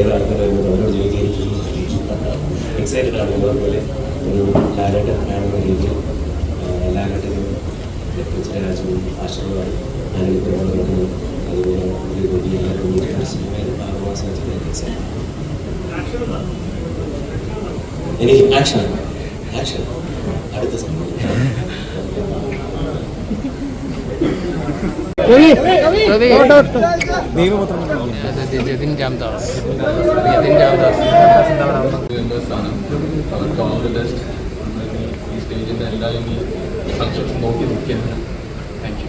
കുറേയേറെ ആൾക്കാർ വരുന്നത് അവരോട് ചോദിക്കായിരിക്കും എക്സൈറ്റഡ് ആണ്. അതുപോലെ ഒരു ലാലേട്ടൻ ഫാനെന്ന രീതിയിൽ ലാലേട്ടനും പൃഥ്വിരാജും ആശീർവാദം ആനണി പെരുമാറും അതുപോലെ ഒരു വലിയ എല്ലാ സിനിമയിൽ ഭാഗമാകാൻ സാധിക്കുന്നത് എക്സൈറ്റഡ്. എനിക്ക് ആക്ഷൻ അടുത്ത സമയം ജതിൻ രാംദാസ് ഈ സ്റ്റേജിൻ്റെ എല്ലാവരും ഈ സക്സസ് നോക്കി നിൽക്കുകയാണ്. Thank you.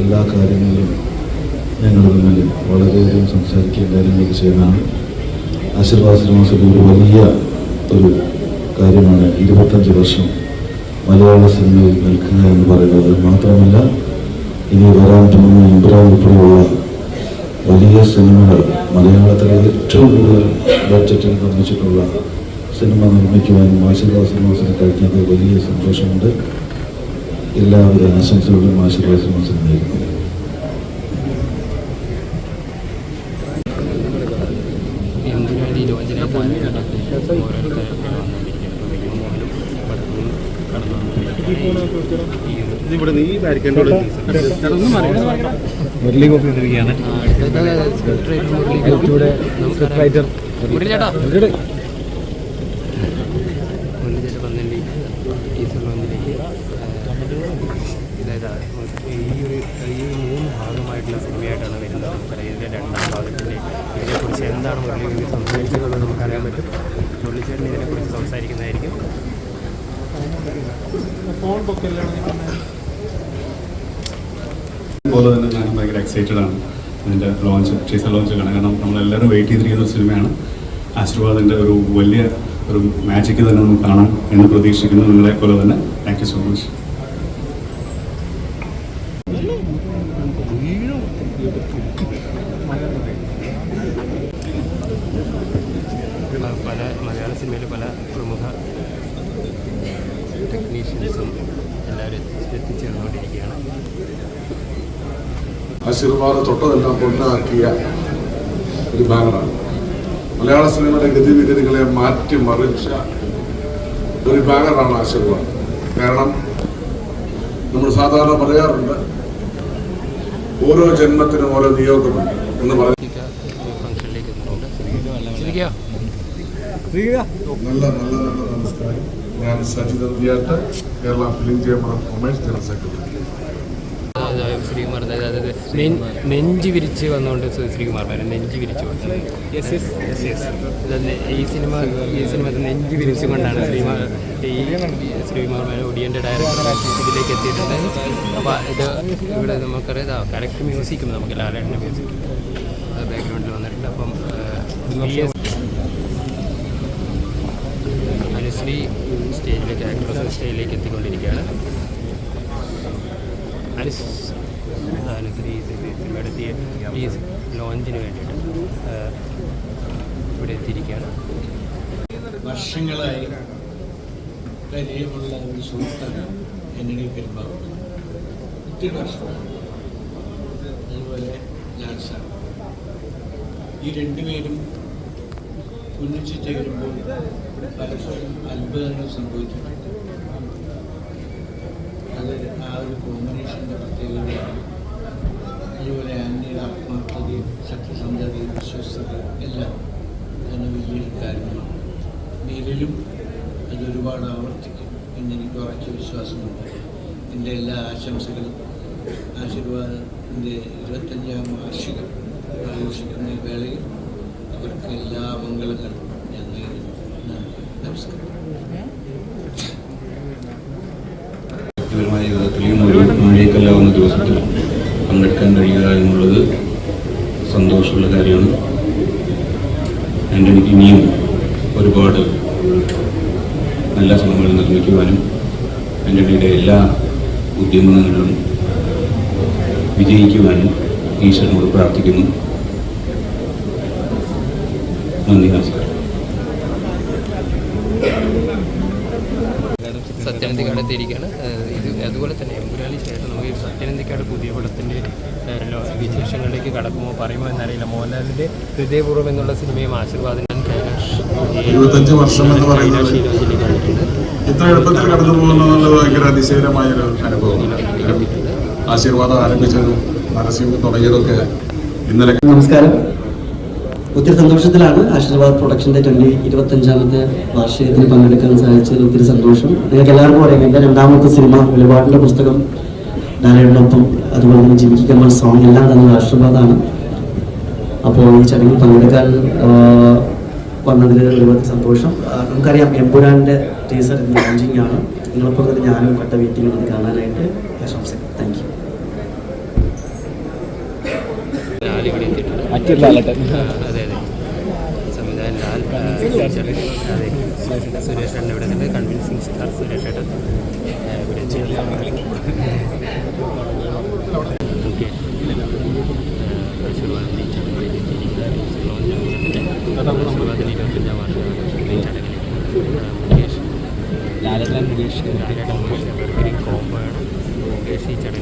എല്ലാ കാര്യങ്ങളിലും ഞങ്ങൾ തമ്മിൽ വളരെയധികം സംസാരിക്കുകയും കാര്യങ്ങളൊക്കെ ചെയ്യുന്നതാണ്. ആശീർവാദ സിനിമാസിൻ്റെ ഒരു വലിയ ഒരു കാര്യമാണ് 25 വർഷം മലയാള സിനിമയിൽ നിൽക്കുക എന്ന് പറയുന്നത്. മാത്രമല്ല ഇനി വരാൻ പോകുന്ന ഇബ്രാഹിം ഉൾപ്പെടെയുള്ള വലിയ സിനിമകൾ മലയാളത്തിലെ ഏറ്റവും കൂടുതൽ ബഡ്ജറ്റിൽ നിർമ്മിച്ചിട്ടുള്ള സിനിമ നിർമ്മിക്കുവാനും ആശീർവാദ സിനിമാസിന് കഴിഞ്ഞത് വലിയ സന്തോഷമുണ്ട്. എല്ലാവിധ ആശംസകളും ആശീർവാദ സിനിമാസിന് നേരുന്നു. മുരളി കോപ്പി വന്നിരിക്കുകയാണ്. ഈ 3 ഭാഗമായിട്ടുള്ള സിനിമയായിട്ടാണ് വരുന്നത്. നമുക്കറിയാം ഇതിൻ്റെ 2ാം ഭാഗത്തിൻ്റെ ഇതിനെക്കുറിച്ച് എന്താണ് മുരളി സംസാരിച്ചതെന്ന് നമുക്കറിയാൻ പറ്റും. മുരളിച്ചേട്ടൻ ഇതിനെക്കുറിച്ച് സംസാരിക്കുന്നതായിരിക്കും. അതുപോലെ തന്നെ ഞാൻ ഭയങ്കര എക്സൈറ്റഡ് ആണ് ഇതിൻ്റെ ടീസർ ലോഞ്ച് കാണാൻ. കാരണം നമ്മളെല്ലാവരും വെയിറ്റ് ചെയ്തിരിക്കുന്ന ഒരു സിനിമയാണ്. ആശീർവാദിൻ്റെ ഒരു വലിയ ഒരു മാജിക്ക് തന്നെ നമുക്ക് കാണാം എന്ന് പ്രതീക്ഷിക്കുന്നു. നിങ്ങളെ പോലെ തന്നെ താങ്ക് യു സോ മച്ച്. പല മലയാള സിനിമയിൽ പല പ്രമുഖ ടെക്നീഷ്യൻസും എല്ലാവരും എത്തിച്ചേർന്നുകൊണ്ടിരിക്കുകയാണ്. ആശീർവാദ തൊട്ടതെല്ലാം പൊന്നാക്കിയ ഒരു ബാനറാണ്. മലയാള സിനിമയുടെ ഗതിവിഗതികളെ മാറ്റിമറിച്ച ഒരു ബാനറാണ് ആശീർവാദം. കാരണം നമ്മൾ സാധാരണ പറയാറുണ്ട് ഓരോ ജന്മത്തിനും ഓരോ നിയോഗമുണ്ട് എന്ന് പറഞ്ഞു. നല്ല നമസ്കാരം. ഞാൻ Sajith Anthiyatt, Kerala film chamber of commerce general secretary. Sreekumar അതായത് നെഞ്ച് വിരിച്ച് വന്നുകൊണ്ട് ശ്രീകുമാർ നെഞ്ച് വിരിച്ചു വന്നത്. ഈ സിനിമ നെഞ്ച് വിരിച്ചുകൊണ്ടാണ് ശ്രീകുമാർ ഒടിയൻ്റെ ഡയറക്ടർ ഇതിലേക്ക് എത്തിയിട്ടുണ്ട്. അപ്പോൾ ഇത് ഇവിടെ നമുക്കറിയാം കറക്റ്റ് മ്യൂസിക്കും നമുക്ക് ലാലേട്ടൻ്റെ മ്യൂസിക് ബാക്ക്ഗ്രൗണ്ടിൽ വന്നിട്ടുണ്ട്. അപ്പം അനുശ്രീ സ്റ്റേജിലേക്ക് ആക്ട്രസ് സ്റ്റേജിലേക്ക് എത്തിക്കൊണ്ടിരിക്കുകയാണ്. അനുശ്രീ സിനിമയുടെ ഈ ലോഞ്ചിന് വേണ്ടിയിട്ട് ഇവിടെ എത്തിയിരിക്കുകയാണ്. വർഷങ്ങളായി പരിചയമുള്ള ഒരു സുഹൃത്താണ് ആന്റണി പെരുമാറും. ഒത്തിരി വർഷമാണ്. അതുപോലെ ലാൽ സാർ. ഈ രണ്ടുപേരും ഒന്നിച്ച് ചേരുമ്പോൾ പലപ്പോഴും അത്ഭുതങ്ങൾ സംഭവിച്ചിട്ടുണ്ട്. അത് ആ ഒരു കോമ്പിനേഷൻ്റെ പ്രത്യേകതയാണ്. അതുപോലെ ആന്റണിയുടെ ആത്മാർത്ഥതയും സത്യസന്ധതയും വിശ്വസ്തതയും എല്ലാം അതിന് വലിയൊരു കാരണമാണ്. നേരിലും അതൊരുപാട് ആവർത്തിക്കും എന്നെനിക്ക് ഉറച്ച വിശ്വാസമുണ്ട്. എൻ്റെ എല്ലാ ആശംസകളും ആശീർവാദത്തിൻ്റെ 25ാം വാർഷികം ആഘോഷിക്കുന്ന ഈ വേളയിൽ അവർക്ക് എല്ലാ മംഗളങ്ങളും ഞാൻ നേരുന്നു. നന്ദി, നമസ്കാരം. വ്യക്തിപരമായ ജീവിതത്തിലെയും ഒരു നാഴികക്കല്ലാവുന്ന ദിവസത്തിൽ പങ്കെടുക്കാൻ കഴിയുക എന്നുള്ളത് സന്തോഷമുള്ള കാര്യമാണ്. ആന്റണിക്ക് ഇനിയും ഒരുപാട് നല്ല സിനിമകൾ നിർമ്മിക്കുവാനും ആന്റണിയുടെ എല്ലാ ഉദ്യമങ്ങളിലും വിജയിക്കുവാനും ഈശ്വരനോട് പ്രാർത്ഥിക്കുന്നു. നന്ദി, നമസ്കാരം. സത്യനന്ദിക്കാട് എത്തിയിരിക്കുകയാണ്. ഇത് അതുപോലെ തന്നെ എമ്പുരാലി ശേഷം നമുക്ക് സത്യനന്ദിക്കാട് പുതിയ പടത്തിൻ്റെ വിശേഷങ്ങളിലേക്ക് കടക്കുമോ പറയുമോ എന്നറിയില്ല. മോഹൻലാലിൻ്റെ ഹൃദയപൂർവ്വം എന്നുള്ള സിനിമയും ആശീർവാദം ഞാൻ 25 വർഷം എന്ന് പറയുന്നത് ഇത്ര എളുപ്പത്തിൽ കടന്നു പോകുന്നത് ഭയങ്കര അതിശയകരമായൊരു അനുഭവമാണ്. ആശീർവാദം ആരംഭിച്ചതും നരസിംഹം തുടങ്ങിയതൊക്കെ ഇന്നലെ. നമസ്കാരം. ഒത്തിരി സന്തോഷത്തിലാണ് ആശീർവാദ് പ്രൊഡക്ഷൻ്റെ 25ാമത്തെ വാർഷികത്തിന് പങ്കെടുക്കാൻ സാധിച്ചതിൽ ഒത്തിരി സന്തോഷം. നിങ്ങൾക്ക് എല്ലാവർക്കും അറിയാം, എൻ്റെ 2ാമത്തെ സിനിമ വെളിപാടിൻ്റെ പുസ്തകം ലാലേട്ടനൊപ്പം, അതുപോലെ തന്നെ ജിമിക്കി കമൽ സോങ് എല്ലാം തന്നെ ആശീർവാദാണ്. അപ്പോൾ ഈ ചടങ്ങിൽ പങ്കെടുക്കാൻ വന്നതിൽ ഒരുപാട് സന്തോഷം. നമുക്കറിയാം എമ്പുരാൻ്റെ ടീസർ ഇന്ന് ലോഞ്ചിങ് ആണ്. നിങ്ങളെപ്പോൾ തന്നെ ഞാനും കട്ട വീട്ടിൽ വന്ന് കാണാനായിട്ട് ആശംസിക്കുന്നു. Thank you. ലാലിവിടെ എത്തിയിട്ടുണ്ട്. അതെ സംവിധായകൻ ലാൽ, അതെ സുരേഷ് ഏട്ടൻ ഇവിടെ നിന്ന് കൺവിൻസിങ് സ്റ്റാർ സുരേഷ് ഏട്ടൻ ഇവിടെ ഓക്കെ. ആശീർവാദിൻ്റെ ചടങ്ങിലേക്ക് ആശീർവാദിൻ്റെ 25ാം വാർഷിക ചടങ്ങിൽ മുകേഷ് ലാലേട്ടൻ മുകേഷ് കോമ്പോയാണ്. മുകേഷ് ഈ ചടങ്ങിൽ